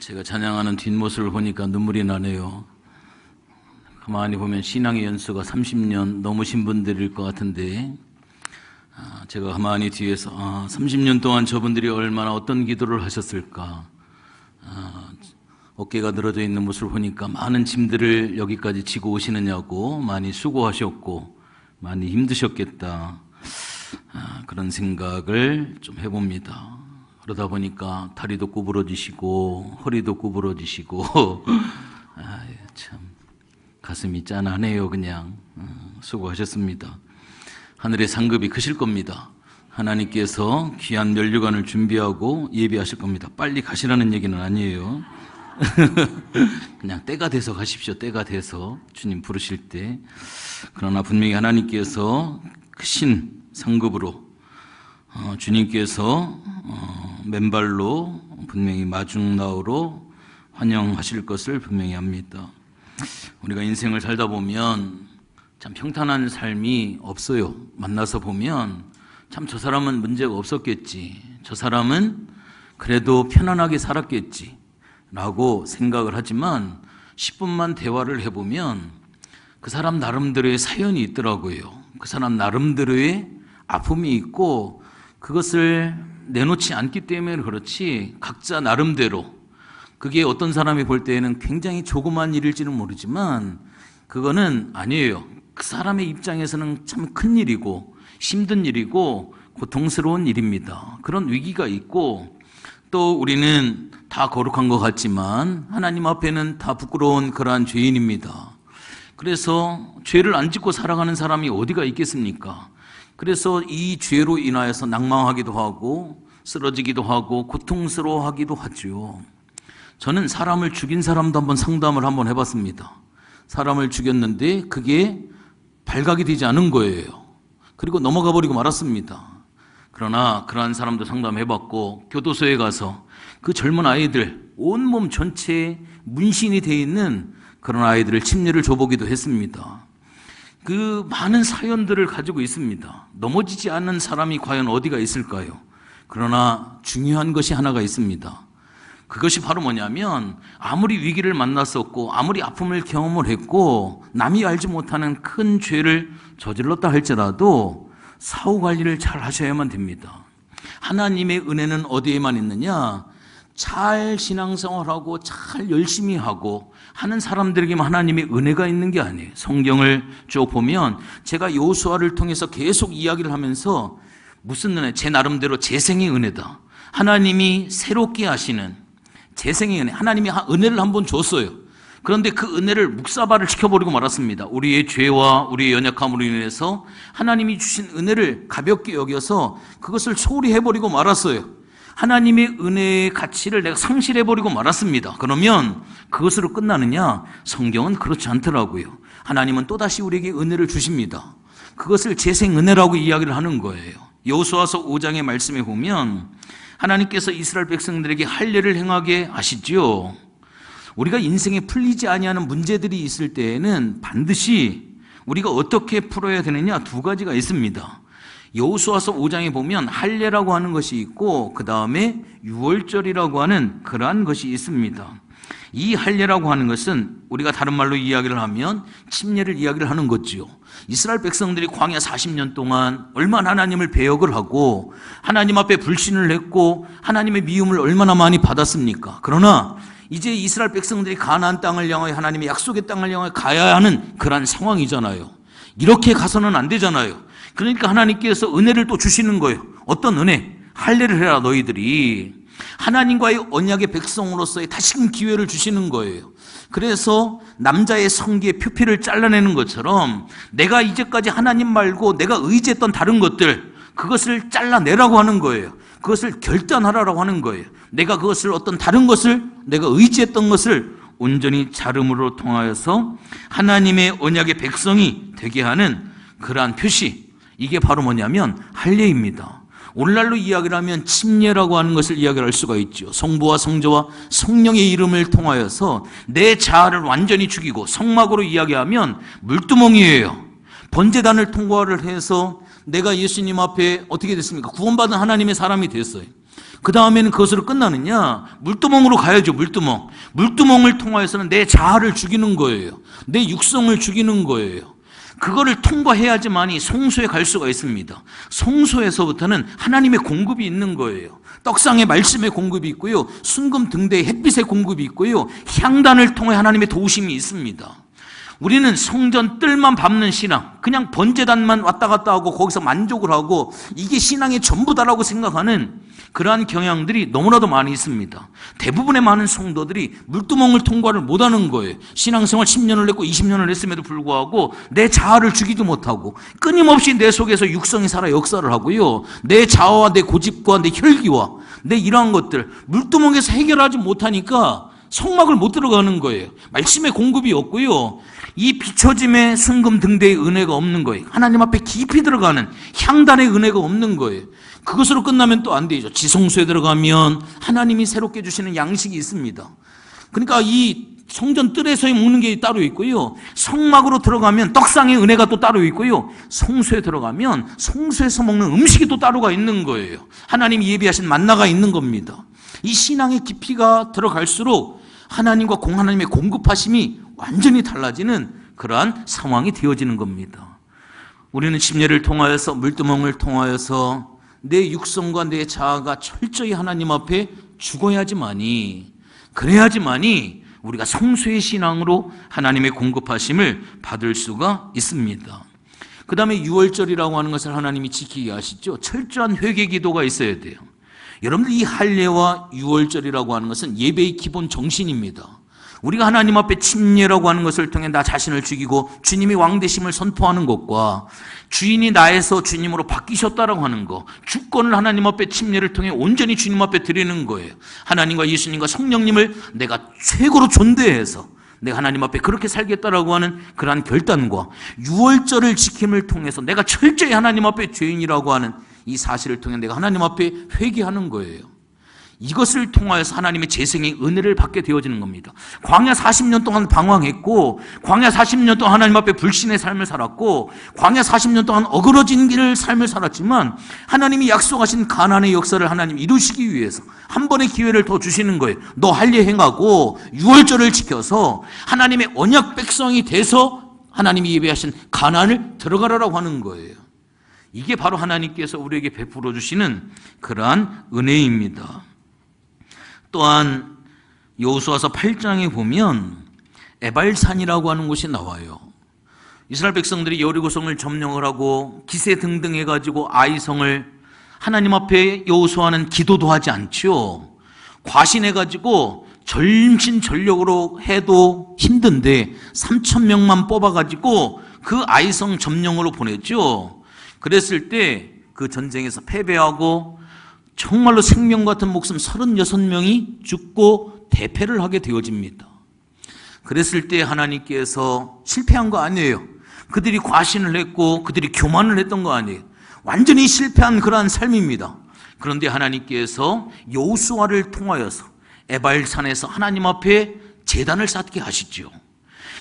제가 찬양하는 뒷모습을 보니까 눈물이 나네요. 가만히 보면 신앙의 연수가 30년 넘으신 분들일 것 같은데, 제가 가만히 뒤에서 30년 동안 저분들이 얼마나 어떤 기도를 하셨을까, 어깨가 늘어져 있는 모습을 보니까 많은 짐들을 여기까지 지고 오시느냐고 많이 수고하셨고 많이 힘드셨겠다, 그런 생각을 좀 해봅니다. 그러다 보니까 다리도 구부러지시고 허리도 구부러지시고 참 가슴이 짠하네요. 그냥 수고하셨습니다. 하늘의 상급이 크실 겁니다. 하나님께서 귀한 면류관을 준비하고 예비하실 겁니다. 빨리 가시라는 얘기는 아니에요. 그냥 때가 돼서 가십시오. 때가 돼서 주님 부르실 때. 그러나 분명히 하나님께서 크신 상급으로 주님께서 맨발로 분명히 마중나오로 환영하실 것을 분명히 압니다. 우리가 인생을 살다 보면 참 평탄한 삶이 없어요. 만나서 보면 참 저 사람은 문제가 없었겠지, 저 사람은 그래도 편안하게 살았겠지 라고 생각을 하지만 10분만 대화를 해보면 그 사람 나름대로의 사연이 있더라고요. 그 사람 나름대로의 아픔이 있고 그것을 내놓지 않기 때문에 그렇지, 각자 나름대로 그게 어떤 사람이 볼 때에는 굉장히 조그만 일일지는 모르지만 그거는 아니에요. 그 사람의 입장에서는 참 큰 일이고 힘든 일이고 고통스러운 일입니다. 그런 위기가 있고, 또 우리는 다 거룩한 것 같지만 하나님 앞에는 다 부끄러운 그러한 죄인입니다. 그래서 죄를 안 짓고 살아가는 사람이 어디가 있겠습니까? 그래서 이 죄로 인하여서 낭망하기도 하고 쓰러지기도 하고 고통스러워하기도 하죠. 저는 사람을 죽인 사람도 한번 상담을 한번 해봤습니다. 사람을 죽였는데 그게 발각이 되지 않은 거예요. 그리고 넘어가 버리고 말았습니다. 그러나 그러한 사람도 상담해봤고, 교도소에 가서 그 젊은 아이들 온몸 전체에 문신이 되어 있는 그런 아이들을 침례를 줘보기도 했습니다. 그 많은 사연들을 가지고 있습니다. 넘어지지 않는 사람이 과연 어디가 있을까요? 그러나 중요한 것이 하나가 있습니다. 그것이 바로 뭐냐면, 아무리 위기를 만났었고 아무리 아픔을 경험을 했고 남이 알지 못하는 큰 죄를 저질렀다 할지라도 사후 관리를 잘 하셔야만 됩니다. 하나님의 은혜는 어디에만 있느냐? 잘 신앙생활하고 잘 열심히 하고 하는 사람들에게만 하나님의 은혜가 있는 게 아니에요. 성경을 쭉 보면 제가 여호수아를 통해서 계속 이야기를 하면서 무슨 은혜? 제 나름대로 재생의 은혜다, 하나님이 새롭게 하시는 재생의 은혜, 하나님이 은혜를 한번 줬어요. 그런데 그 은혜를 묵사발을 시켜버리고 말았습니다. 우리의 죄와 우리의 연약함으로 인해서 하나님이 주신 은혜를 가볍게 여겨서 그것을 소홀히 해버리고 말았어요. 하나님의 은혜의 가치를 내가 상실해버리고 말았습니다. 그러면 그것으로 끝나느냐? 성경은 그렇지 않더라고요. 하나님은 또다시 우리에게 은혜를 주십니다. 그것을 재생 은혜라고 이야기를 하는 거예요. 여호수아서 5장의 말씀에 보면 하나님께서 이스라엘 백성들에게 할례를 행하게 하시죠. 우리가 인생에 풀리지 아니하는 문제들이 있을 때에는 반드시 우리가 어떻게 풀어야 되느냐, 두 가지가 있습니다. 여호수아서 5장에 보면 할례라고 하는 것이 있고 그 다음에 유월절이라고 하는 그러한 것이 있습니다. 이 할례라고 하는 것은 우리가 다른 말로 이야기를 하면 침례를 이야기를 하는 거지요. 이스라엘 백성들이 광야 40년 동안 얼마나 하나님을 배역을 하고 하나님 앞에 불신을 했고 하나님의 미움을 얼마나 많이 받았습니까? 그러나 이제 이스라엘 백성들이 가나안 땅을 향하여 하나님의 약속의 땅을 향하여 가야 하는 그런 상황이잖아요. 이렇게 가서는 안 되잖아요. 그러니까 하나님께서 은혜를 또 주시는 거예요. 어떤 은혜? 할례를 해라 너희들이. 하나님과의 언약의 백성으로서의 다시금 기회를 주시는 거예요. 그래서 남자의 성기의 표피를 잘라내는 것처럼 내가 이제까지 하나님 말고 내가 의지했던 다른 것들, 그것을 잘라내라고 하는 거예요. 그것을 결단하라고 하는 거예요. 내가 그것을 어떤 다른 것을, 내가 의지했던 것을 온전히 자름으로 통하여서 하나님의 언약의 백성이 되게 하는 그러한 표시, 이게 바로 뭐냐면 할례입니다. 오늘날로 이야기를 하면 침례라고 하는 것을 이야기할 수가 있죠. 성부와 성자와 성령의 이름을 통하여서 내 자아를 완전히 죽이고, 성막으로 이야기하면 물두멍이에요. 번제단을 통과를 해서 내가 예수님 앞에 어떻게 됐습니까? 구원받은 하나님의 사람이 됐어요. 그 다음에는 그것으로 끝나느냐? 물두멍으로 가야죠. 물두멍을 통하여서는 내 자아를 죽이는 거예요. 내 육성을 죽이는 거예요. 그거를 통과해야지만이 성소에 갈 수가 있습니다. 성소에서부터는 하나님의 공급이 있는 거예요. 떡상의 말씀의 공급이 있고요, 순금 등대의 햇빛의 공급이 있고요, 향단을 통해 하나님의 도우심이 있습니다. 우리는 성전 뜰만 밟는 신앙, 그냥 번제단만 왔다 갔다 하고 거기서 만족을 하고 이게 신앙의 전부다라고 생각하는 그러한 경향들이 너무나도 많이 있습니다. 대부분의 많은 성도들이 물두멍을 통과를 못하는 거예요. 신앙생활 10년을 했고 20년을 했음에도 불구하고 내 자아를 죽이지 못하고 끊임없이 내 속에서 육성이 살아 역사를 하고요, 내 자아와 내 고집과 내 혈기와 내 이러한 것들 물두멍에서 해결하지 못하니까 성막을 못 들어가는 거예요. 말씀의 공급이 없고요, 이 비춰짐의 순금 등대의 은혜가 없는 거예요. 하나님 앞에 깊이 들어가는 향단의 은혜가 없는 거예요. 그것으로 끝나면 또 안 되죠. 지성소에 들어가면 하나님이 새롭게 주시는 양식이 있습니다. 그러니까 이 성전 뜰에서 먹는 게 따로 있고요, 성막으로 들어가면 떡상의 은혜가 또 따로 있고요, 성소에 들어가면 성소에서 먹는 음식이 또 따로가 있는 거예요. 하나님이 예비하신 만나가 있는 겁니다. 이 신앙의 깊이가 들어갈수록 하나님과 하나님의 공급하심이 완전히 달라지는 그러한 상황이 되어지는 겁니다. 우리는 침례를 통하여서, 물두멍을 통하여서 내 육성과 내 자아가 철저히 하나님 앞에 죽어야지만이, 그래야지만이 우리가 성소의 신앙으로 하나님의 공급하심을 받을 수가 있습니다. 그 다음에 유월절이라고 하는 것을 하나님이 지키게 하시죠. 철저한 회개 기도가 있어야 돼요. 여러분들, 이 할례와 유월절이라고 하는 것은 예배의 기본 정신입니다. 우리가 하나님 앞에 침례라고 하는 것을 통해 나 자신을 죽이고 주님이 왕되심을 선포하는 것과 주인이 나에서 주님으로 바뀌셨다라고 하는 것, 주권을 하나님 앞에 침례를 통해 온전히 주님 앞에 드리는 거예요. 하나님과 예수님과 성령님을 내가 최고로 존대해서 내가 하나님 앞에 그렇게 살겠다라고 하는 그러한 결단과 유월절을 지킴을 통해서 내가 철저히 하나님 앞에 죄인이라고 하는 이 사실을 통해 내가 하나님 앞에 회개하는 거예요. 이것을 통하여서 하나님의 재생의 은혜를 받게 되어지는 겁니다. 광야 40년 동안 방황했고, 광야 40년 동안 하나님 앞에 불신의 삶을 살았고, 광야 40년 동안 어그러진 길을 삶을 살았지만 하나님이 약속하신 가나안의 역사를 하나님 이루시기 위해서 한 번의 기회를 더 주시는 거예요. 너 할례 행하고 유월절을 지켜서 하나님의 언약 백성이 돼서 하나님이 예배하신 가나안을 들어가라고 하는 거예요. 이게 바로 하나님께서 우리에게 베풀어 주시는 그러한 은혜입니다. 또한 여호수아서 8장에 보면 에발산이라고 하는 곳이 나와요. 이스라엘 백성들이 여리고성을 점령을 하고 기세 등등 해가지고 아이성을 하나님 앞에 여호수아는 기도도 하지 않죠. 과신해가지고 전심전력으로 해도 힘든데 3,000명만 뽑아가지고 그 아이성 점령으로 보냈죠. 그랬을 때 그 전쟁에서 패배하고 정말로 생명 같은 목숨 36명이 죽고 대패를 하게 되어집니다. 그랬을 때 하나님께서 실패한 거 아니에요. 그들이 과신을 했고 그들이 교만을 했던 거 아니에요. 완전히 실패한 그러한 삶입니다. 그런데 하나님께서 여호수아를 통하여서 에발산에서 하나님 앞에 제단을 쌓게 하시죠.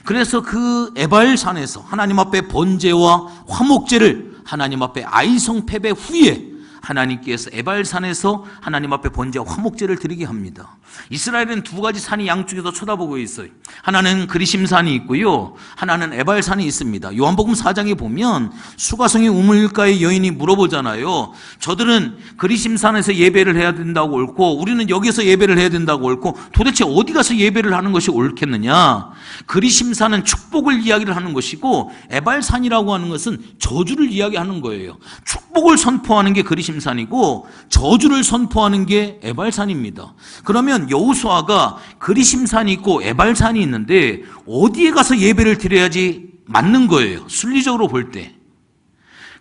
그래서 그 에발산에서 하나님 앞에 번제와 화목제를 하나님 앞에 아이성 패배 후에 하나님께서 에발산에서 하나님 앞에 번제와 화목제를 드리게 합니다. 이스라엘은 두 가지 산이 양쪽에서 쳐다보고 있어요. 하나는 그리심산이 있고요, 하나는 에발산이 있습니다. 요한복음 4장에 보면 수가성의 우물가의 여인이 물어보잖아요. 저들은 그리심산에서 예배를 해야 된다고 옳고 우리는 여기서 예배를 해야 된다고 옳고 도대체 어디 가서 예배를 하는 것이 옳겠느냐. 그리심산은 축복을 이야기를 하는 것이고 에발산이라고 하는 것은 저주를 이야기하는 거예요. 축복을 선포하는 게 그리심산이고 저주를 선포하는 게 에발산입니다. 그러면 여호수아가 그리심산이 있고 에발산이 있는데 어디에 가서 예배를 드려야지 맞는 거예요. 순리적으로 볼 때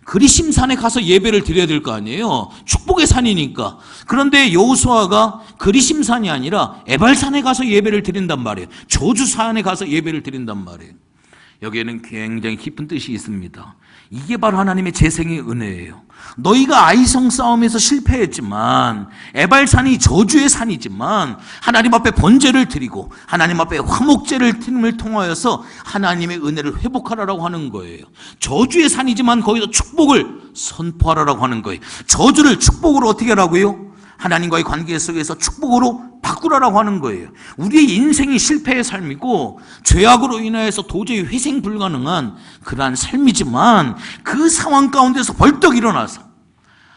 그리심산에 가서 예배를 드려야 될 거 아니에요. 축복의 산이니까. 그런데 여호수아가 그리심산이 아니라 에발산에 가서 예배를 드린단 말이에요. 저주산에 가서 예배를 드린단 말이에요. 여기에는 굉장히 깊은 뜻이 있습니다. 이게 바로 하나님의 재생의 은혜예요. 너희가 아이성 싸움에서 실패했지만, 에발산이 저주의 산이지만 하나님 앞에 번제를 드리고 하나님 앞에 화목제를 드림을 통하여서 하나님의 은혜를 회복하라고 하는 거예요. 저주의 산이지만 거기서 축복을 선포하라고 하는 거예요. 저주를 축복으로 어떻게 하라고요? 하나님과의 관계 속에서 축복으로 바꾸라라고 하는 거예요. 우리의 인생이 실패의 삶이고 죄악으로 인하여서 도저히 회생 불가능한 그러한 삶이지만 그 상황 가운데서 벌떡 일어나서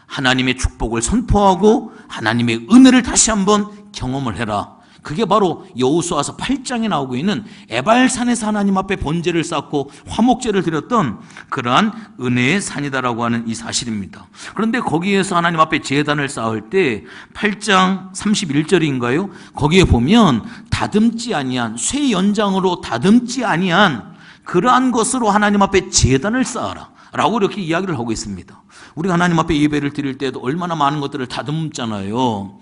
하나님의 축복을 선포하고 하나님의 은혜를 다시 한번 경험을 해라. 그게 바로 여호수아서 8장에 나오고 있는 에발산에서 하나님 앞에 번제를 쌓고 화목제를 드렸던 그러한 은혜의 산이다라고 하는 이 사실입니다. 그런데 거기에서 하나님 앞에 제단을 쌓을 때 8장 31절인가요? 거기에 보면 다듬지 아니한 쇠 연장으로 다듬지 아니한 그러한 것으로 하나님 앞에 제단을 쌓아라 라고 이렇게 이야기를 하고 있습니다. 우리가 하나님 앞에 예배를 드릴 때도 얼마나 많은 것들을 다듬잖아요.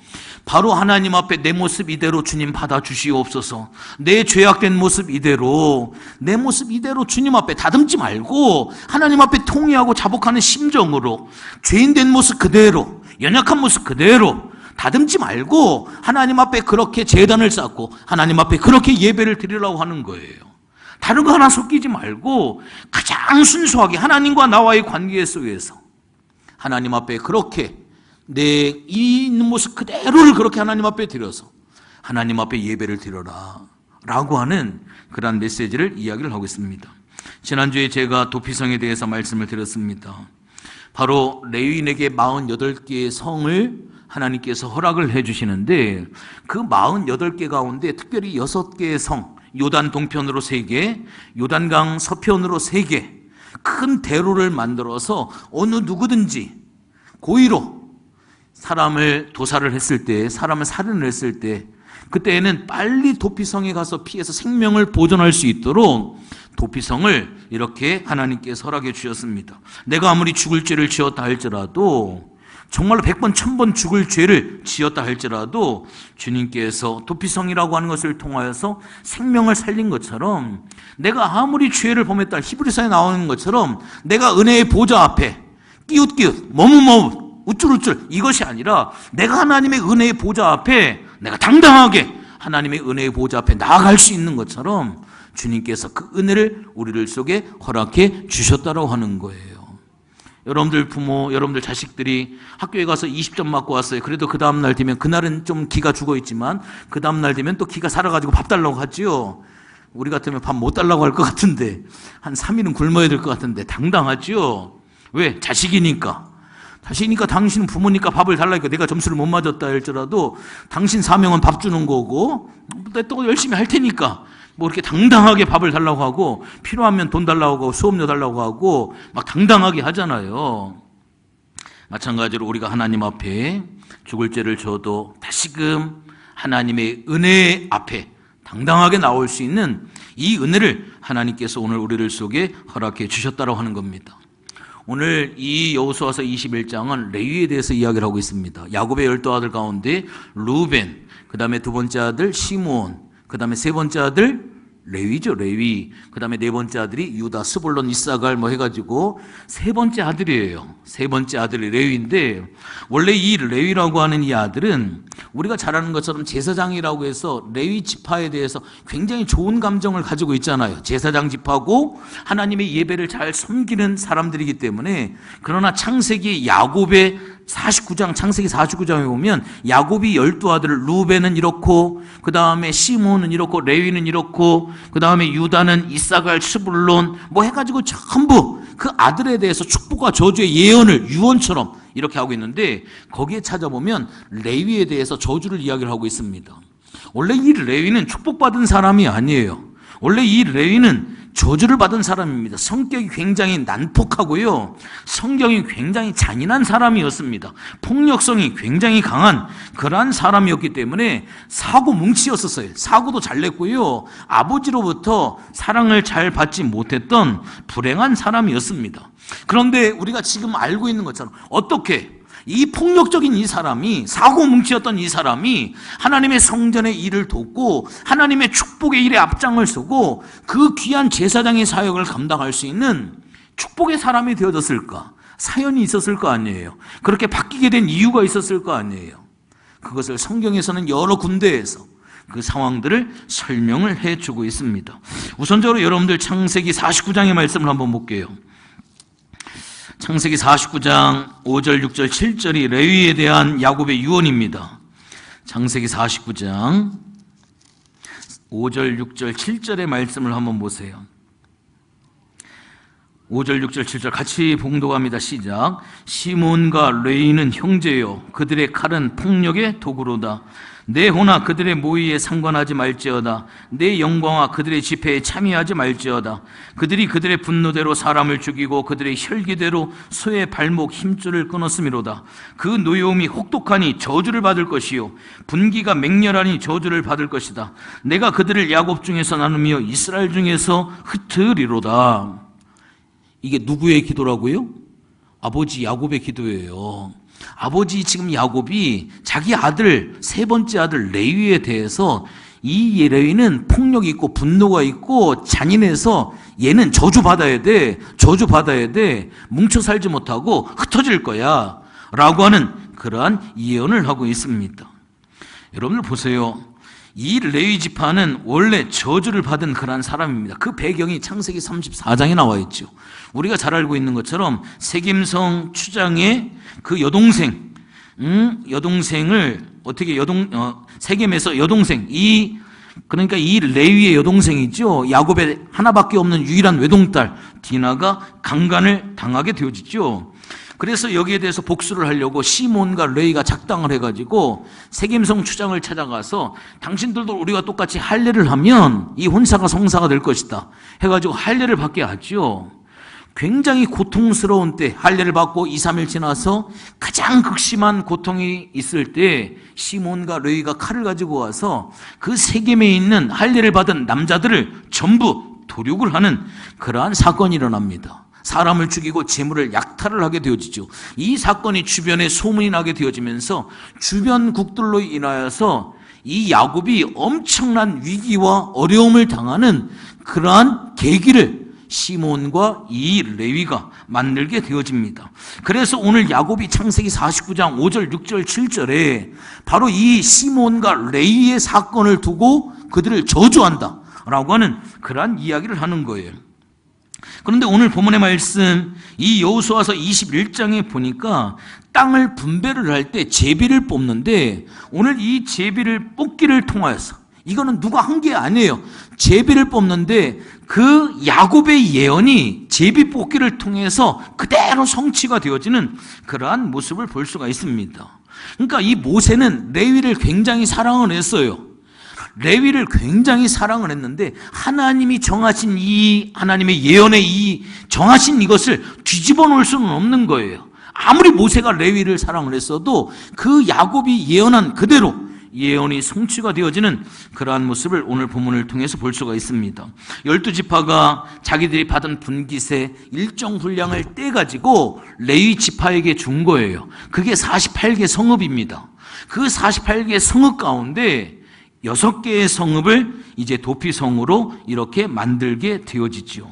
바로 하나님 앞에 내 모습 이대로 주님 받아주시옵소서, 내 죄악된 모습 이대로, 내 모습 이대로 주님 앞에 다듬지 말고 하나님 앞에 통회하고 자복하는 심정으로 죄인된 모습 그대로, 연약한 모습 그대로 다듬지 말고 하나님 앞에 그렇게 제단을 쌓고 하나님 앞에 그렇게 예배를 드리려고 하는 거예요. 다른 거 하나 섞이지 말고 가장 순수하게 하나님과 나와의 관계 속에서 하나님 앞에 그렇게 내 있는 모습 그대로를 그렇게 하나님 앞에 드려서 하나님 앞에 예배를 드려라 라고 하는 그러한 메시지를 이야기를 하고 있습니다. 지난주에 제가 도피성에 대해서 말씀을 드렸습니다. 바로 레위인에게 48개의 성을 하나님께서 허락을 해주시는데 그 48개 가운데 특별히 6개의 성, 요단 동편으로 3개, 요단강 서편으로 3개, 큰 대로를 만들어서 어느 누구든지 고의로 사람을 도살을 했을 때, 사람을 살인을 했을 때 그때에는 빨리 도피성에 가서 피해서 생명을 보존할 수 있도록 도피성을 이렇게 하나님께서 허락해 주셨습니다. 내가 아무리 죽을 죄를 지었다 할지라도, 정말로 100번 1000번 죽을 죄를 지었다 할지라도 주님께서 도피성이라고 하는 것을 통하여서 생명을 살린 것처럼, 내가 아무리 죄를 범했다, 히브리서에 나오는 것처럼 내가 은혜의 보좌 앞에 끼웃끼웃 머뭇머뭇 우쭐우쭐 이것이 아니라 내가 하나님의 은혜의 보좌 앞에 내가 당당하게 하나님의 은혜의 보좌 앞에 나아갈 수 있는 것처럼 주님께서 그 은혜를 우리들 속에 허락해 주셨다고 하는 거예요. 여러분들 부모, 여러분들 자식들이 학교에 가서 20점 맞고 왔어요. 그래도 그 다음날 되면, 그날은 좀 기가 죽어 있지만 그 다음날 되면 또 기가 살아가지고 밥 달라고 하지요. 우리 같으면 밥 못 달라고 할 것 같은데, 한 3일은 굶어야 될 것 같은데 당당하지요. 왜? 자식이니까. 자식이니까, 당신은 부모니까 밥을 달라니까. 내가 점수를 못 맞았다 할지라도 당신 사명은 밥 주는 거고 내가 또 열심히 할 테니까 뭐 이렇게 당당하게 밥을 달라고 하고, 필요하면 돈 달라고 하고 수업료 달라고 하고 막 당당하게 하잖아요. 마찬가지로 우리가 하나님 앞에 죽을 죄를 져도 다시금 하나님의 은혜 앞에 당당하게 나올 수 있는 이 은혜를 하나님께서 오늘 우리들 속에 허락해 주셨다고 하는 겁니다. 오늘 이 여호수아서 21장은 레위에 대해서 이야기를 하고 있습니다. 야곱의 12아들 가운데 루벤, 그 다음에 두 번째 아들 시므온, 그 다음에 세 번째 아들 레위죠, 레위. 그 다음에 네 번째 아들이 유다, 스불론, 이사갈 뭐 해가지고 세 번째 아들이에요. 세 번째 아들이 레위인데, 원래 이 레위라고 하는 이 아들은 우리가 잘 아는 것처럼 제사장이라고 해서 레위 지파에 대해서 굉장히 좋은 감정을 가지고 있잖아요. 제사장 지파고 하나님의 예배를 잘 섬기는 사람들이기 때문에. 그러나 창세기 야곱의 49장, 창세기 49장에 보면 야곱이 12아들을, 루벤은 이렇고, 그 다음에 시므온은 이렇고, 레위는 이렇고, 그 다음에 유다는 이사갈, 스불론 뭐 해가지고 전부 그 아들에 대해서 축복과 저주의 예언을 유언처럼 이렇게 하고 있는데, 거기에 찾아보면 레위에 대해서 저주를 이야기를 하고 있습니다. 원래 이 레위는 축복받은 사람이 아니에요. 원래 이 레위는 저주를 받은 사람입니다. 성격이 굉장히 난폭하고요, 성격이 굉장히 잔인한 사람이었습니다. 폭력성이 굉장히 강한 그러한 사람이었기 때문에 사고 뭉치였었어요. 사고도 잘 냈고요, 아버지로부터 사랑을 잘 받지 못했던 불행한 사람이었습니다. 그런데 우리가 지금 알고 있는 것처럼 어떻게 이 폭력적인 이 사람이, 사고뭉치였던 이 사람이 하나님의 성전의 일을 돕고 하나님의 축복의 일에 앞장을 서고 그 귀한 제사장의 사역을 감당할 수 있는 축복의 사람이 되어졌을까? 사연이 있었을 거 아니에요. 그렇게 바뀌게 된 이유가 있었을 거 아니에요. 그것을 성경에서는 여러 군데에서 그 상황들을 설명을 해주고 있습니다. 우선적으로 여러분들 창세기 49장의 말씀을 한번 볼게요. 창세기 49장 5절, 6절, 7절이 레위에 대한 야곱의 유언입니다. 창세기 49장 5절, 6절, 7절의 말씀을 한번 보세요. 5절, 6절, 7절 같이 봉독합니다. 시작. 시몬과 레위는 형제요, 그들의 칼은 폭력의 도구로다. 내 호나 그들의 모의에 상관하지 말지어다. 내 영광아 그들의 집회에 참여하지 말지어다. 그들이 그들의 분노대로 사람을 죽이고 그들의 혈기대로 소의 발목 힘줄을 끊었음이로다. 그 노여움이 혹독하니 저주를 받을 것이요, 분기가 맹렬하니 저주를 받을 것이다. 내가 그들을 야곱 중에서 나누며 이스라엘 중에서 흩으리로다. 이게 누구의 기도라고요? 아버지 야곱의 기도예요. 아버지 지금 야곱이 자기 아들, 세 번째 아들 레위에 대해서, 이 레위는 폭력이 있고 분노가 있고 잔인해서 얘는 저주받아야 돼, 뭉쳐 살지 못하고 흩어질 거야 라고 하는 그러한 예언을 하고 있습니다. 여러분들 보세요. 이 레위 지파는 원래 저주를 받은 그러한 사람입니다. 그 배경이 창세기 34장에 나와 있죠. 우리가 잘 알고 있는 것처럼 세겜성 추장의 그 여동생을 어떻게 세겜에서 여동생, 그러니까 이 레위의 여동생이죠. 야곱의 하나밖에 없는 유일한 외동딸 디나가 강간을 당하게 되어지죠. 그래서 여기에 대해서 복수를 하려고 시몬과 레위가 작당을 해가지고 세겜성 추장을 찾아가서, 당신들도 우리가 똑같이 할례를 하면 이 혼사가 성사가 될 것이다 해가지고 할례를 받게 하죠. 굉장히 고통스러운 때, 할례를 받고 2, 3일 지나서 가장 극심한 고통이 있을 때 시몬과 레위가 칼을 가지고 와서 그 세겜에 있는 할례를 받은 남자들을 전부 도륙을 하는 그러한 사건이 일어납니다. 사람을 죽이고 재물을 약탈을 하게 되어지죠. 이 사건이 주변에 소문이 나게 되어지면서 주변국들로 인하여서 이 야곱이 엄청난 위기와 어려움을 당하는 그러한 계기를 시몬과 이 레위가 만들게 되어집니다. 그래서 오늘 야곱이 창세기 49장 5절, 6절, 7절에 바로 이 시몬과 레위의 사건을 두고 그들을 저주한다 라고 하는 그러한 이야기를 하는 거예요. 그런데 오늘 본문의 말씀, 이 여호수아서 21장에 보니까 땅을 분배를 할 때 제비를 뽑는데, 오늘 이 제비를 뽑기를 통하여서, 이거는 누가 한 게 아니에요. 제비를 뽑는데 그 야곱의 예언이 제비 뽑기를 통해서 그대로 성취가 되어지는 그러한 모습을 볼 수가 있습니다. 그러니까 이 모세는 레위를 굉장히 사랑을 했어요. 레위를 굉장히 사랑을 했는데 하나님이 정하신 이 하나님의 예언의 이 정하신 이것을 뒤집어 놓을 수는 없는 거예요. 아무리 모세가 레위를 사랑을 했어도 그 야곱이 예언한 그대로 예언이 성취가 되어지는 그러한 모습을 오늘 본문을 통해서 볼 수가 있습니다. 12지파가 자기들이 받은 분깃의 일정 분량을 떼가지고 레위 지파에게 준 거예요. 그게 48개 성읍입니다. 그 48개 성읍 가운데 6개의 성읍을 이제 도피성으로 이렇게 만들게 되어지죠.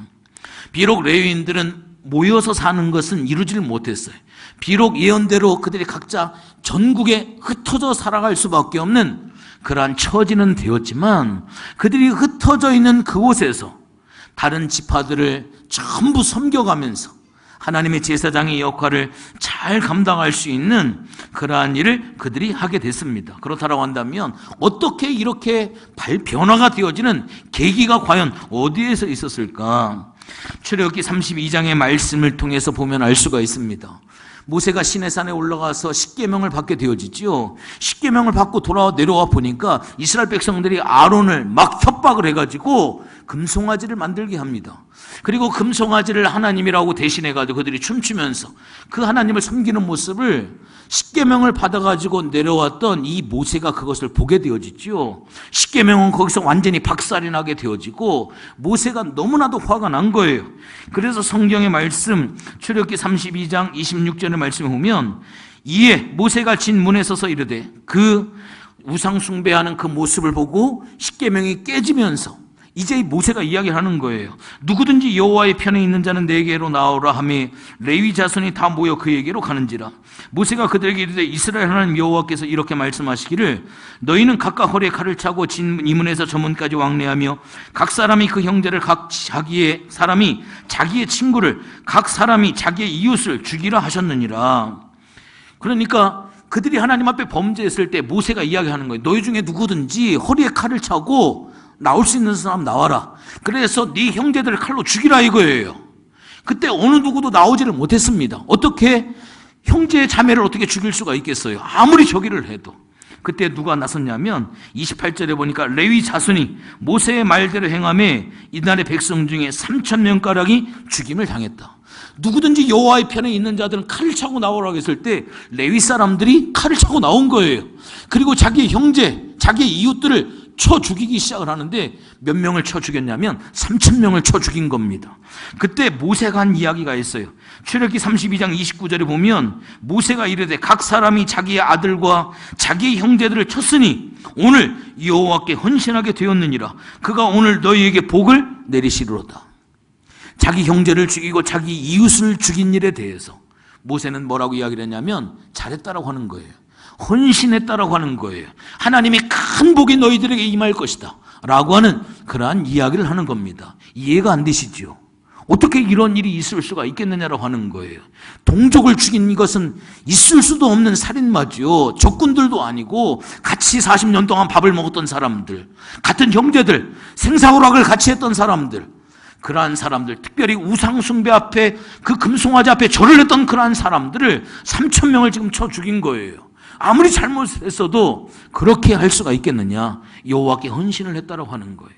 비록 레위인들은 모여서 사는 것은 이루지를 못했어요. 비록 예언대로 그들이 각자 전국에 흩어져 살아갈 수밖에 없는 그러한 처지는 되었지만, 그들이 흩어져 있는 그곳에서 다른 지파들을 전부 섬겨가면서 하나님의 제사장의 역할을 잘 감당할 수 있는 그러한 일을 그들이 하게 됐습니다. 그렇다고 한다면 어떻게 이렇게 변화가 되어지는 계기가 과연 어디에서 있었을까? 출애굽기 32장의 말씀을 통해서 보면 알 수가 있습니다. 모세가 시내산에 올라가서 십계명을 받게 되어지죠. 십계명을 받고 내려와 보니까 이스라엘 백성들이 아론을 막 협박을 해가지고 금송아지를 만들게 합니다. 그리고 금송아지를 하나님이라고 대신해가지고 그들이 춤추면서 그 하나님을 섬기는 모습을 십계명을 받아가지고 내려왔던 이 모세가 그것을 보게 되어지죠. 십계명은 거기서 완전히 박살이 나게 되어지고 모세가 너무나도 화가 난 거예요. 그래서 성경의 말씀 출애굽기 32장 26절의 말씀을 보면, 이에 모세가 진 문에 서서 이르되, 그 우상 숭배하는 그 모습을 보고 십계명이 깨지면서 이제 모세가 이야기하는 거예요. 누구든지 여호와의 편에 있는 자는 내게로 나오라 하며 레위 자손이 다 모여 그에게로 가는지라. 모세가 그들에게 이르되 이스라엘 하나님 여호와께서 이렇게 말씀하시기를 너희는 각각 허리에 칼을 차고 이 문에서 저 문까지 왕래하며 각 사람이 그 형제를 각 자기의 사람이 자기의 친구를 각 사람이 자기의 이웃을 죽이라 하셨느니라. 그러니까 그들이 하나님 앞에 범죄했을 때 모세가 이야기하는 거예요. 너희 중에 누구든지 허리에 칼을 차고 나올 수 있는 사람 나와라. 그래서 네 형제들을 칼로 죽이라 이거예요. 그때 어느 누구도 나오지를 못했습니다. 어떻게 형제 자매를 어떻게 죽일 수가 있겠어요? 아무리 저기를 해도. 그때 누가 나섰냐면 28절에 보니까 레위 자손이 모세의 말대로 행하며 이날의 백성 중에 3,000명가량이 죽임을 당했다. 누구든지 여호와의 편에 있는 자들은 칼을 차고 나오라고 했을 때 레위 사람들이 칼을 차고 나온 거예요. 그리고 자기 형제, 자기 이웃들을 쳐 죽이기 시작을 하는데 몇 명을 쳐 죽였냐면 3,000명을 쳐 죽인 겁니다. 그때 모세가 한 이야기가 있어요. 출애굽기 32장 29절에 보면 모세가 이르되 각 사람이 자기의 아들과 자기의 형제들을 쳤으니 오늘 여호와께 헌신하게 되었느니라. 그가 오늘 너희에게 복을 내리시리로다. 자기 형제를 죽이고 자기 이웃을 죽인 일에 대해서 모세는 뭐라고 이야기를 했냐면 잘했다라고 하는 거예요. 헌신했다라고 하는 거예요. 하나님의 큰 복이 너희들에게 임할 것이다 라고 하는 그러한 이야기를 하는 겁니다. 이해가 안 되시죠? 어떻게 이런 일이 있을 수가 있겠느냐라고 하는 거예요. 동족을 죽인 이것은 있을 수도 없는 살인마죠. 적군들도 아니고 같이 40년 동안 밥을 먹었던 사람들, 같은 형제들, 생사오락을 같이 했던 사람들, 그러한 사람들, 특별히 우상숭배 앞에 그 금송아지 앞에 절을 했던 그러한 사람들을 3,000명을 지금 쳐 죽인 거예요. 아무리 잘못했어도 그렇게 할 수가 있겠느냐? 여호와께 헌신을 했다라고 하는 거예요.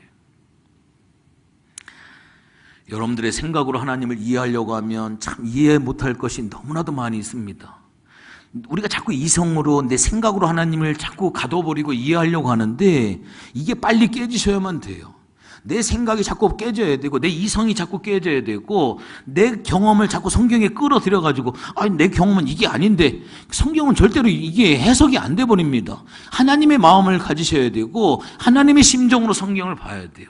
여러분들의 생각으로 하나님을 이해하려고 하면 참 이해 못할 것이 너무나도 많이 있습니다. 우리가 자꾸 이성으로 내 생각으로 하나님을 자꾸 가둬버리고 이해하려고 하는데 이게 빨리 깨지셔야만 돼요. 내 생각이 자꾸 깨져야 되고 내 이성이 자꾸 깨져야 되고 내 경험을 자꾸 성경에 끌어들여가지고 아니 내 경험은 이게 아닌데 성경은 절대로 이게 해석이 안 돼 버립니다. 하나님의 마음을 가지셔야 되고 하나님의 심정으로 성경을 봐야 돼요.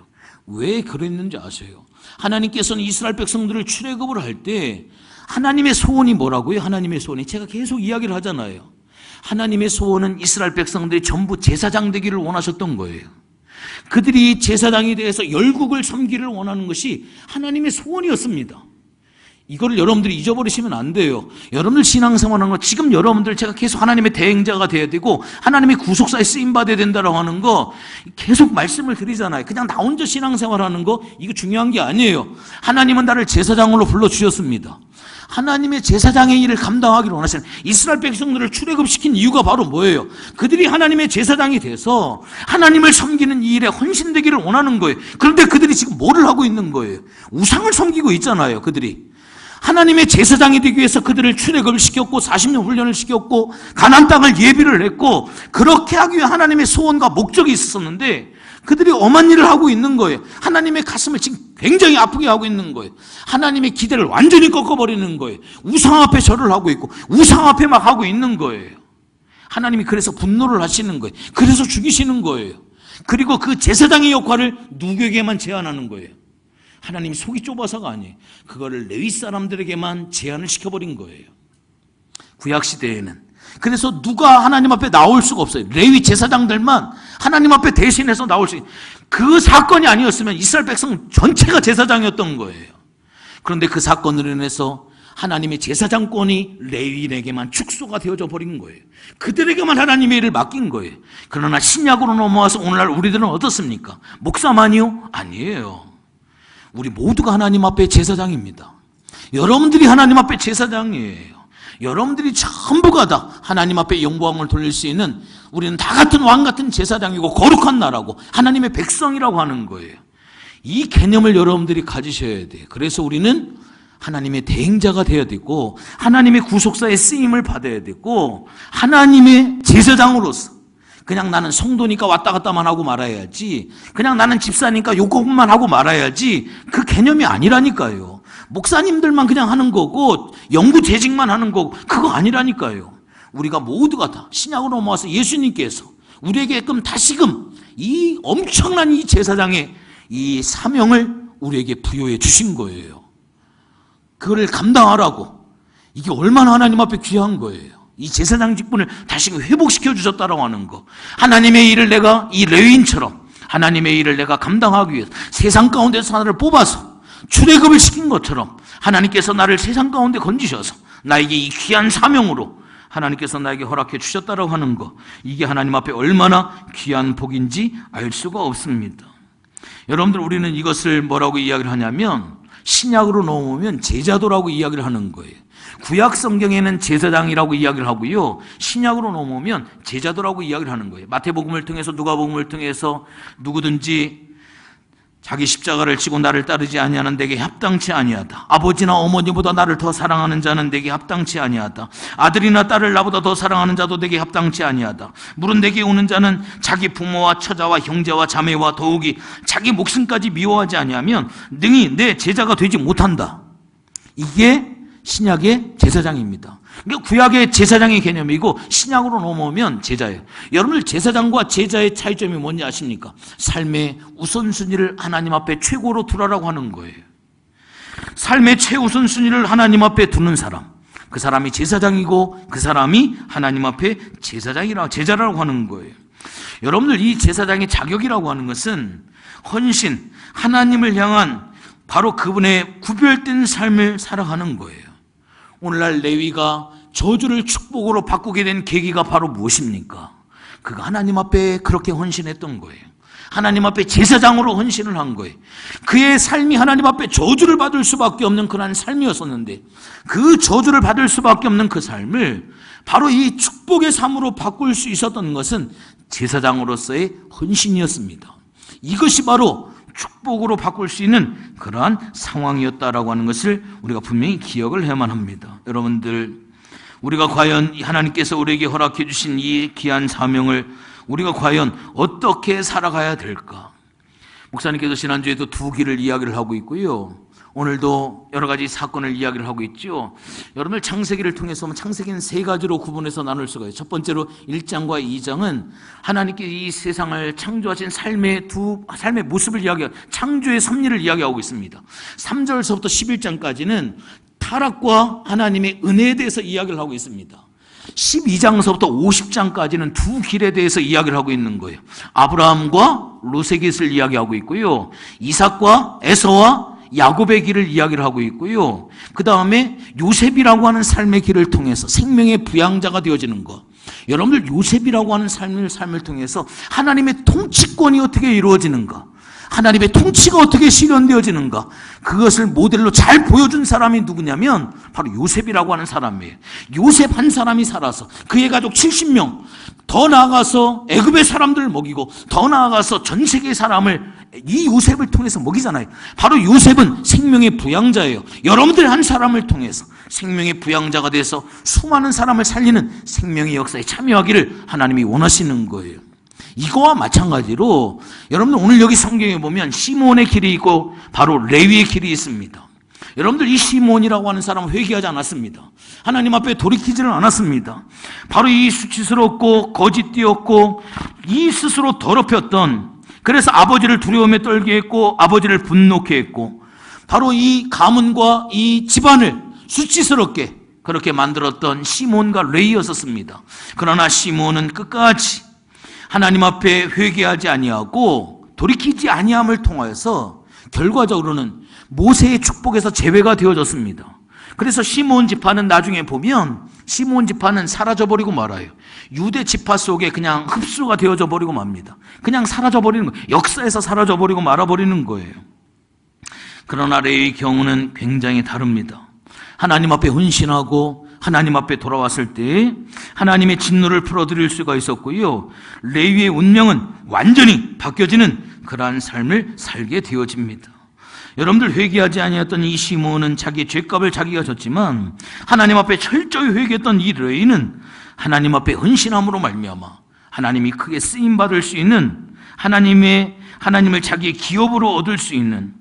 왜 그랬는지 아세요? 하나님께서는 이스라엘 백성들을 출애굽을 할 때 하나님의 소원이 뭐라고요? 하나님의 소원이 제가 계속 이야기를 하잖아요. 하나님의 소원은 이스라엘 백성들이 전부 제사장 되기를 원하셨던 거예요. 그들이 제사장이 되어서 열국을 섬기를 원하는 것이 하나님의 소원이었습니다. 이거를 여러분들이 잊어버리시면 안 돼요. 여러분들 신앙생활하는 거 지금 여러분들 제가 계속 하나님의 대행자가 돼야 되고 하나님의 구속사에 쓰임받아야 된다고 하는 거 계속 말씀을 드리잖아요. 그냥 나 혼자 신앙생활하는 거 이거 중요한 게 아니에요. 하나님은 나를 제사장으로 불러주셨습니다. 하나님의 제사장의 일을 감당하기를 원하시는 이스라엘 백성들을 출애굽시킨 이유가 바로 뭐예요? 그들이 하나님의 제사장이 돼서 하나님을 섬기는 이 일에 헌신되기를 원하는 거예요. 그런데 그들이 지금 뭐를 하고 있는 거예요? 우상을 섬기고 있잖아요. 그들이 하나님의 제사장이 되기 위해서 그들을 출애굽을 시켰고 40년 훈련을 시켰고 가나안 땅을 예비를 했고 그렇게 하기 위해 하나님의 소원과 목적이 있었는데 그들이 엄한 일을 하고 있는 거예요. 하나님의 가슴을 지금 굉장히 아프게 하고 있는 거예요. 하나님의 기대를 완전히 꺾어버리는 거예요. 우상 앞에 절을 하고 있고 우상 앞에 막 하고 있는 거예요. 하나님이 그래서 분노를 하시는 거예요. 그래서 죽이시는 거예요. 그리고 그 제사장의 역할을 누구에게만 제한하는 거예요. 하나님이 속이 좁아서가 아니에요. 그거를 레위 사람들에게만 제한을 시켜버린 거예요. 구약시대에는. 그래서 누가 하나님 앞에 나올 수가 없어요. 레위 제사장들만 하나님 앞에 대신해서 나올 수 있어요. 그 사건이 아니었으면 이스라엘 백성 전체가 제사장이었던 거예요. 그런데 그 사건으로 인해서 하나님의 제사장권이 레위인에게만 축소가 되어져 버린 거예요. 그들에게만 하나님의 일을 맡긴 거예요. 그러나 신약으로 넘어와서 오늘날 우리들은 어떻습니까? 목사만이요? 아니에요. 우리 모두가 하나님 앞에 제사장입니다. 여러분들이 하나님 앞에 제사장이에요. 여러분들이 전부가 다 하나님 앞에 영광을 돌릴 수 있는 우리는 다 같은 왕 같은 제사장이고 거룩한 나라고 하나님의 백성이라고 하는 거예요. 이 개념을 여러분들이 가지셔야 돼요. 그래서 우리는 하나님의 대행자가 되어야 되고 하나님의 구속사의 쓰임을 받아야 되고 하나님의 제사장으로서 그냥 나는 성도니까 왔다 갔다만 하고 말아야지 그냥 나는 집사니까 요것만 하고 말아야지 그 개념이 아니라니까요. 목사님들만 그냥 하는 거고 영구재직만 하는 거고 그거 아니라니까요. 우리가 모두가 다 신약으로 넘어와서 예수님께서 우리에게끔 다시금 이 엄청난 이 제사장의 이 사명을 우리에게 부여해 주신 거예요. 그거를 감당하라고. 이게 얼마나 하나님 앞에 귀한 거예요. 이 제사장 직분을 다시 회복시켜 주셨다라고 하는 거. 하나님의 일을 내가 이 레위인처럼 하나님의 일을 내가 감당하기 위해서 세상 가운데서 나를 뽑아서 출애굽을 시킨 것처럼 하나님께서 나를 세상 가운데 건지셔서 나에게 이 귀한 사명으로 하나님께서 나에게 허락해 주셨다라고 하는 거. 이게 하나님 앞에 얼마나 귀한 복인지 알 수가 없습니다. 여러분들, 우리는 이것을 뭐라고 이야기를 하냐면 신약으로 넘으면 제자도라고 이야기를 하는 거예요. 구약 성경에는 제사장이라고 이야기를 하고요, 신약으로 넘으면 제자도라고 이야기를 하는 거예요. 마태복음을 통해서, 누가복음을 통해서 누구든지 자기 십자가를 지고 나를 따르지 아니하는 데게 합당치 아니하다. 아버지나 어머니보다 나를 더 사랑하는 자는 내게 합당치 아니하다. 아들이나 딸을 나보다 더 사랑하는 자도 내게 합당치 아니하다. 물은 내게 오는 자는 자기 부모와 처자와 형제와 자매와 더욱이 자기 목숨까지 미워하지 아니하면 능히 내 제자가 되지 못한다. 이게 신약의 제사장입니다. 그러니까 구약의 제사장의 개념이고 신약으로 넘어오면 제자예요. 여러분들, 제사장과 제자의 차이점이 뭔지 아십니까? 삶의 우선순위를 하나님 앞에 최고로 두라라고 하는 거예요. 삶의 최우선순위를 하나님 앞에 두는 사람, 그 사람이 제사장이고 그 사람이 하나님 앞에 제자라고 하는 거예요. 여러분들, 이 제사장의 자격이라고 하는 것은 헌신, 하나님을 향한 바로 그분의 구별된 삶을 살아가는 거예요. 오늘날 레위가 저주를 축복으로 바꾸게 된 계기가 바로 무엇입니까? 그가 하나님 앞에 그렇게 헌신했던 거예요. 하나님 앞에 제사장으로 헌신을 한 거예요. 그의 삶이 하나님 앞에 저주를 받을 수밖에 없는 그런 삶이었었는데, 그 저주를 받을 수밖에 없는 그 삶을 바로 이 축복의 삶으로 바꿀 수 있었던 것은 제사장으로서의 헌신이었습니다. 이것이 바로 축복으로 바꿀 수 있는 그러한 상황이었다라고 하는 것을 우리가 분명히 기억을 해야만 합니다. 여러분들, 우리가 과연 하나님께서 우리에게 허락해 주신 이 귀한 사명을 우리가 과연 어떻게 살아가야 될까? 목사님께서 지난주에도 두 길을 이야기를 하고 있고요, 오늘도 여러 가지 사건을 이야기를 하고 있죠. 여러분들, 창세기를 통해서 보면 창세기는 세 가지로 구분해서 나눌 수가 있어요. 첫 번째로 1장과 2장은 하나님께 이 세상을 창조하신 삶의 모습을 이야기하고 창조의 섭리를 이야기하고 있습니다. 3절서부터 11장까지는 타락과 하나님의 은혜에 대해서 이야기를 하고 있습니다. 12장서부터 50장까지는 두 길에 대해서 이야기를 하고 있는 거예요. 아브라함과 롯의 길을 이야기하고 있고요, 이삭과 에서와 야곱의 길을 이야기를 하고 있고요, 그 다음에 요셉이라고 하는 삶의 길을 통해서 생명의 부양자가 되어지는 것. 여러분들, 요셉이라고 하는 삶을 통해서 하나님의 통치권이 어떻게 이루어지는가, 하나님의 통치가 어떻게 실현되어지는가, 그것을 모델로 잘 보여준 사람이 누구냐면 바로 요셉이라고 하는 사람이에요. 요셉 한 사람이 살아서 그의 가족 70명, 더 나아가서 애굽의 사람들을 먹이고 더 나아가서 전 세계의 사람을 이 요셉을 통해서 먹이잖아요. 바로 요셉은 생명의 부양자예요. 여러분들 한 사람을 통해서 생명의 부양자가 돼서 수많은 사람을 살리는 생명의 역사에 참여하기를 하나님이 원하시는 거예요. 이거와 마찬가지로 여러분들, 오늘 여기 성경에 보면 시몬의 길이 있고 바로 레위의 길이 있습니다. 여러분들, 이 시몬이라고 하는 사람은 회개하지 않았습니다. 하나님 앞에 돌이키지는 않았습니다. 바로 이 수치스럽고 거짓되었고 이 스스로 더럽혔던, 그래서 아버지를 두려움에 떨게 했고 아버지를 분노케 했고 바로 이 가문과 이 집안을 수치스럽게 그렇게 만들었던 시몬과 레위였었습니다. 그러나 시몬은 끝까지 하나님 앞에 회개하지 아니하고 돌이키지 아니함을 통하여서 결과적으로는 모세의 축복에서 제외가 되어졌습니다. 그래서 시몬 지파는 나중에 보면 시몬 지파는 사라져버리고 말아요. 유대 지파 속에 그냥 흡수가 되어져 버리고 맙니다. 그냥 사라져버리는 거예요. 역사에서 사라져버리고 말아버리는 거예요. 그러나 레위의 경우는 굉장히 다릅니다. 하나님 앞에 헌신하고 하나님 앞에 돌아왔을 때 하나님의 진노를 풀어드릴 수가 있었고요, 레위의 운명은 완전히 바뀌어지는 그러한 삶을 살게 되어집니다. 여러분들, 회개하지 아니했던 이 시몬은 자기의 죄값을 자기가 졌지만 하나님 앞에 철저히 회개했던 이 레위는 하나님 앞에 헌신함으로 말미암아 하나님이 크게 쓰임받을 수 있는 하나님을 자기의 기업으로 얻을 수 있는,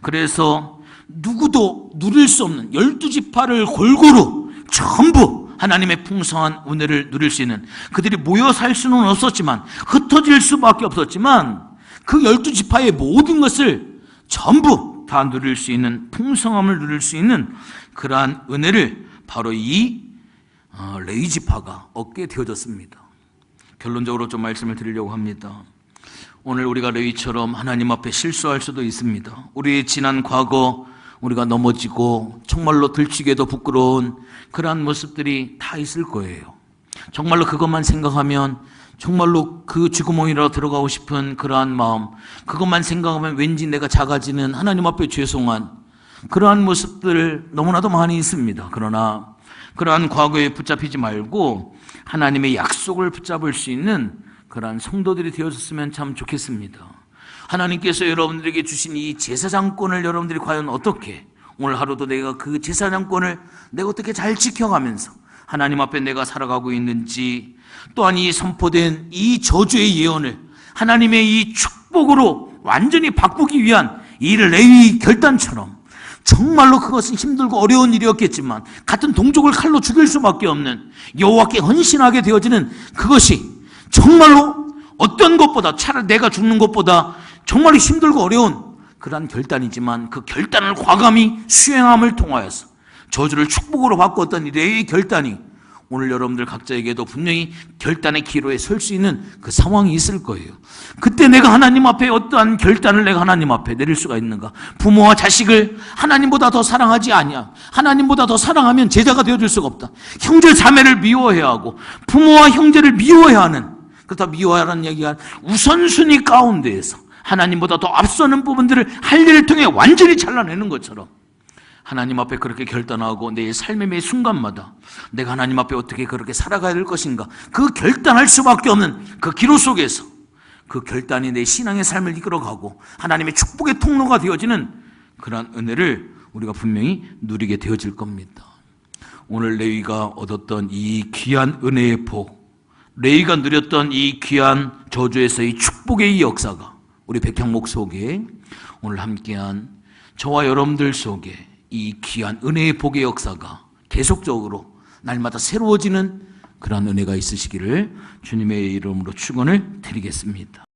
그래서 누구도 누릴 수 없는 12지파를 골고루 전부 하나님의 풍성한 은혜를 누릴 수 있는, 그들이 모여 살 수는 없었지만 흩어질 수밖에 없었지만 그 12지파의 모든 것을 전부 다 누릴 수 있는, 풍성함을 누릴 수 있는 그러한 은혜를 바로 이 레위 지파가 얻게 되어졌습니다. 결론적으로 좀 말씀을 드리려고 합니다. 오늘 우리가 레위처럼 하나님 앞에 실수할 수도 있습니다. 우리의 지난 과거, 우리가 넘어지고 정말로 들추기에도 부끄러운 그러한 모습들이 다 있을 거예요. 정말로 그것만 생각하면, 정말로 그 쥐구멍이라 들어가고 싶은 그러한 마음, 그것만 생각하면 왠지 내가 작아지는, 하나님 앞에 죄송한 그러한 모습들 너무나도 많이 있습니다. 그러나 그러한 과거에 붙잡히지 말고 하나님의 약속을 붙잡을 수 있는 그러한 성도들이 되어졌으면 참 좋겠습니다. 하나님께서 여러분들에게 주신 이 제사장권을 여러분들이 과연 어떻게, 오늘 하루도 내가 그 제사장권을 내가 어떻게 잘 지켜가면서 하나님 앞에 내가 살아가고 있는지, 또한 이 선포된 이 저주의 예언을 하나님의 이 축복으로 완전히 바꾸기 위한 이 레위 결단처럼, 정말로 그것은 힘들고 어려운 일이었겠지만 같은 동족을 칼로 죽일 수밖에 없는, 여호와께 헌신하게 되어지는 그것이 정말로 어떤 것보다, 차라리 내가 죽는 것보다 정말로 힘들고 어려운 그러한 결단이지만, 그 결단을 과감히 수행함을 통하여서 저주를 축복으로 바꾸었던 이 레위의 결단이 오늘 여러분들 각자에게도 분명히 결단의 기로에 설 수 있는 그 상황이 있을 거예요. 그때 내가 하나님 앞에 어떠한 결단을 내가 하나님 앞에 내릴 수가 있는가? 부모와 자식을 하나님보다 더 사랑하지 아니야. 하나님보다 더 사랑하면 제자가 되어줄 수가 없다. 형제 자매를 미워해야 하고 부모와 형제를 미워해야 하는, 그렇다 미워하라는 얘기가 우선순위 가운데에서 하나님보다 더 앞서는 부분들을 할 일을 통해 완전히 잘라내는 것처럼, 하나님 앞에 그렇게 결단하고 내 삶의 매 순간마다 내가 하나님 앞에 어떻게 그렇게 살아가야 될 것인가, 그 결단할 수밖에 없는 그 기로 속에서 그 결단이 내 신앙의 삶을 이끌어가고 하나님의 축복의 통로가 되어지는 그러한 은혜를 우리가 분명히 누리게 되어질 겁니다. 오늘 레위가 얻었던 이 귀한 은혜의 복, 레위가 누렸던 이 귀한 저주에서의 축복의 이 역사가 우리 백향목 속에, 오늘 함께한 저와 여러분들 속에 이 귀한 은혜의 복의 역사가 계속적으로 날마다 새로워지는 그런 은혜가 있으시기를 주님의 이름으로 축원을 드리겠습니다.